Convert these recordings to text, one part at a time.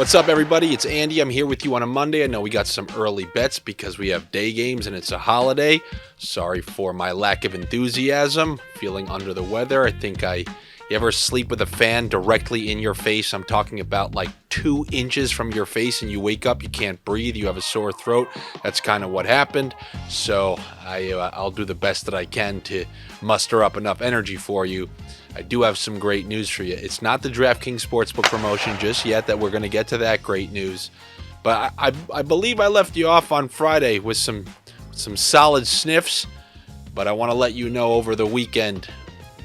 What's up, everybody? It's Andy. I'm here with you on a Monday. I know we got some early bets because we have day games and it's a holiday. Sorry for my lack of enthusiasm. Feeling under the weather. You ever sleep with a fan directly in your face? I'm talking about like 2 inches from your face and you wake up, you can't breathe, you have a sore throat. That's kind of what happened. So I'll do the best that I can to muster up enough energy for you. I do have some great news for you. It's not the DraftKings Sportsbook promotion just yet that we're going to get to that great news. But I believe I left you off on Friday with some solid sniffs. But I want to let you know over the weekend,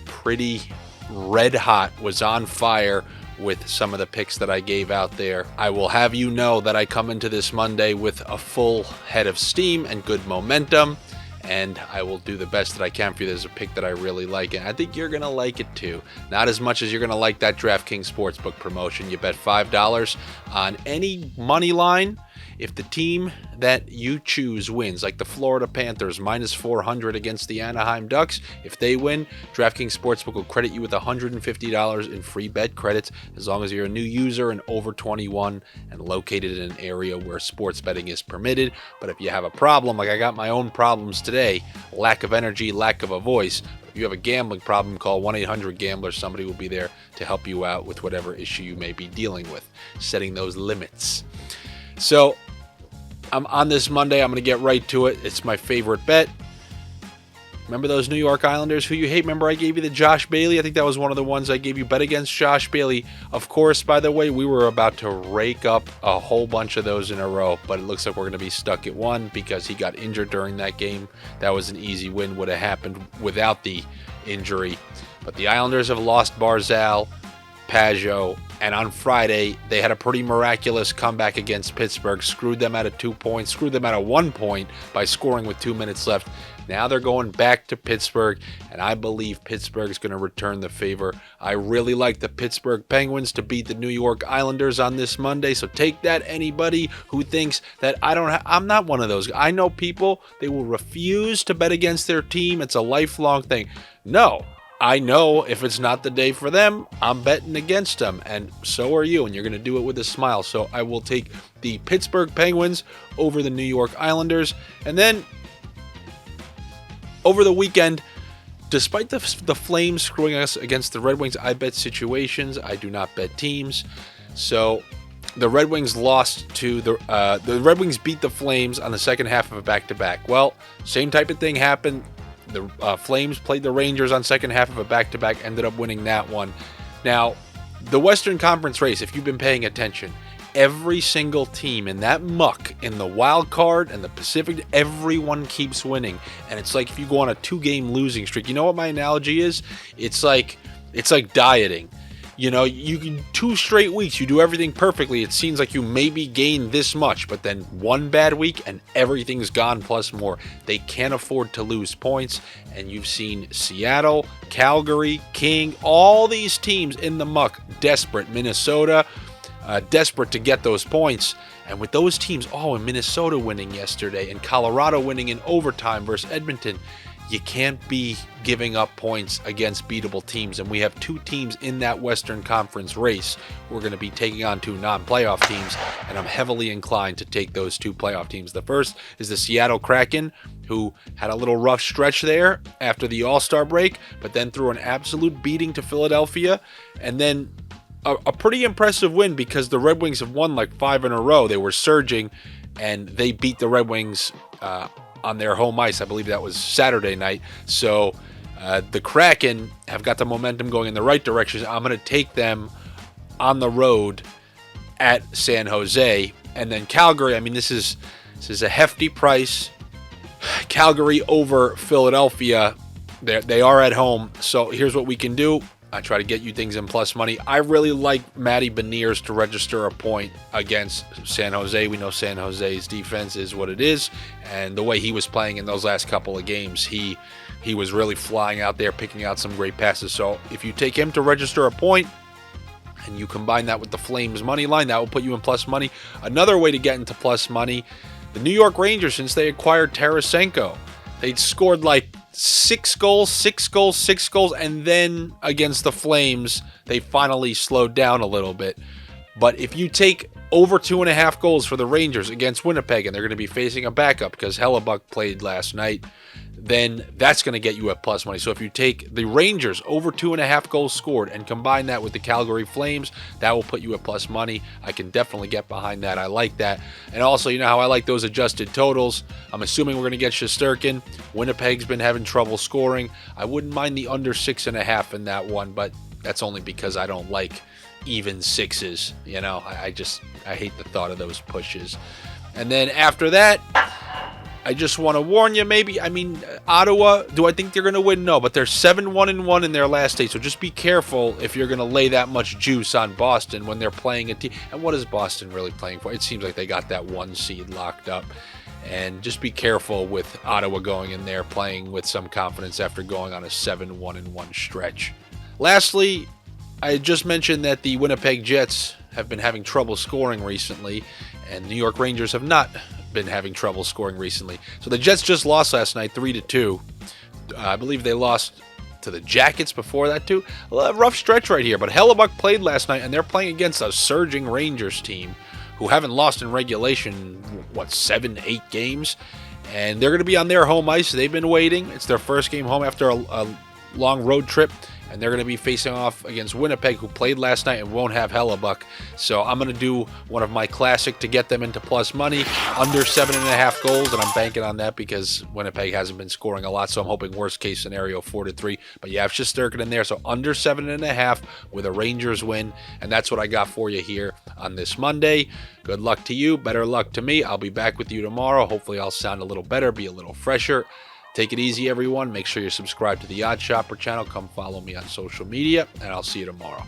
pretty red hot, was on fire with some of the picks that I gave out there. I will have you know that I come into this Monday with a full head of steam and good momentum. And I will do the best that I can for you. There's a pick that I really like, and I think you're going to like it too. Not as much as you're going to like that DraftKings Sportsbook promotion. You bet $5 on any money line. If the team that you choose wins, like the Florida Panthers, minus 400 against the Anaheim Ducks, if they win, DraftKings Sportsbook will credit you with $150 in free bet credits as long as you're a new user and over 21 and located in an area where sports betting is permitted. But if you have a problem, like I got my own problems today, lack of energy, lack of a voice, if you have a gambling problem, call 1-800-GAMBLER. Somebody will be there to help you out with whatever issue you may be dealing with, setting those limits. So I'm on this Monday. I'm going to get right to it. It's my favorite bet. Remember those New York Islanders who you hate? Remember I gave you the Josh Bailey? I think that was one of the ones I gave you. Bet against Josh Bailey. Of course, by the way, we were about to rake up a whole bunch of those in a row, but it looks like we're going to be stuck at one because he got injured during that game. That was an easy win. Would have happened without the injury. But the Islanders have lost Barzal, Pajot, and on Friday, they had a pretty miraculous comeback against Pittsburgh, screwed them out of 2 points, screwed them out of 1 point by scoring with 2 minutes left. Now they're going back to Pittsburgh, and I believe Pittsburgh is going to return the favor. I really like the Pittsburgh Penguins to beat the New York Islanders on this Monday, so take that, anybody who thinks that I'm not one of those. I know people, they will refuse to bet against their team. It's a lifelong thing. No. I know if it's not the day for them, I'm betting against them, and so are you, and you're going to do it with a smile. So I will take the Pittsburgh Penguins over the New York Islanders. And then over the weekend, despite the Flames screwing us against the Red Wings, I bet situations. I do not bet teams. So the Red Wings lost to the Red Wings beat the Flames on the second half of a back-to-back. Well, same type of thing happened. The Flames played the Rangers on second half of a back-to-back, ended up winning that one. Now, the Western Conference race, if you've been paying attention, every single team in that muck, in the wild card and the Pacific, everyone keeps winning. And it's like if you go on a 2-game losing streak. You know what my analogy is? It's like dieting. You know, you can 2 straight weeks, you do everything perfectly. It seems like you maybe gain this much, but then 1 bad week and everything's gone plus more. They can't afford to lose points. And you've seen Seattle, Calgary, King, all these teams in the muck, desperate. Minnesota, desperate to get those points. And with those teams, and Minnesota winning yesterday and Colorado winning in overtime versus Edmonton, you can't be giving up points against beatable teams. And we have 2 teams in that Western Conference race. We're going to be taking on 2 non-playoff teams, and I'm heavily inclined to take those 2 playoff teams. The first is the Seattle Kraken, who had a little rough stretch there after the All-Star break, but then threw an absolute beating to Philadelphia. And then a pretty impressive win because the Red Wings have won like 5 in a row. They were surging, and they beat the Red Wings on their home ice. I believe that was Saturday night. So the Kraken have got the momentum going in the right direction. I'm going to take them on the road at San Jose. And then Calgary, I mean, this is a hefty price. Calgary over Philadelphia. They are at home. So here's what we can do. I try to get you things in plus money. I really like Matty Beniers to register a point against San Jose. We know San Jose's defense is what it is, and the way he was playing in those last couple of games, he was really flying out there, picking out some great passes. So if you take him to register a point, and you combine that with the Flames money line, that will put you in plus money. Another way to get into plus money, the New York Rangers, since they acquired Tarasenko, they scored like 6 goals, and then against the Flames, they finally slowed down a little bit. But if you take over 2.5 goals for the Rangers against Winnipeg, and they're going to be facing a backup because Hellebuck played last night, then that's going to get you at plus money. So if you take the Rangers over 2.5 goals scored and combine that with the Calgary Flames, that will put you at plus money. I can definitely get behind that. I like that. And also, you know how I like those adjusted totals? I'm assuming we're going to get Shesterkin. Winnipeg's been having trouble scoring. I wouldn't mind the under 6.5 in that one, but that's only because I don't like even sixes. You know, I hate the thought of those pushes. And then after that, I just want to warn you, Ottawa, do I think they're going to win? No, but they're 7-1-1 in their last 8, so just be careful if you're going to lay that much juice on Boston when they're playing a team. And what is Boston really playing for? It seems like they got that 1 seed locked up. And just be careful with Ottawa going in there playing with some confidence after going on a 7-1-1 stretch. Lastly, I just mentioned that the Winnipeg Jets have been having trouble scoring recently, and New York Rangers have not been having trouble scoring recently. So the Jets just lost last night 3-2. I believe they lost to the Jackets before that too. A rough stretch right here, but Hellebuck played last night, and they're playing against a surging Rangers team who haven't lost in regulation, 7-8 games, and they're going to be on their home ice. They've been waiting. It's their first game home after a long road trip, and they're going to be facing off against Winnipeg, who played last night and won't have Hellebuck. So I'm going to do one of my classic to get them into plus money, under 7.5 goals, and I'm banking on that because Winnipeg hasn't been scoring a lot, so I'm hoping worst case scenario 4-3. But you have Shesterkin in there, so under 7.5 with a Rangers win, and that's what I got for you here on this Monday. Good luck to you, better luck to me. I'll be back with you tomorrow. Hopefully I'll sound a little better, be a little fresher. Take it easy, everyone. Make sure you're subscribed to the OddsShopper channel. Come follow me on social media, and I'll see you tomorrow.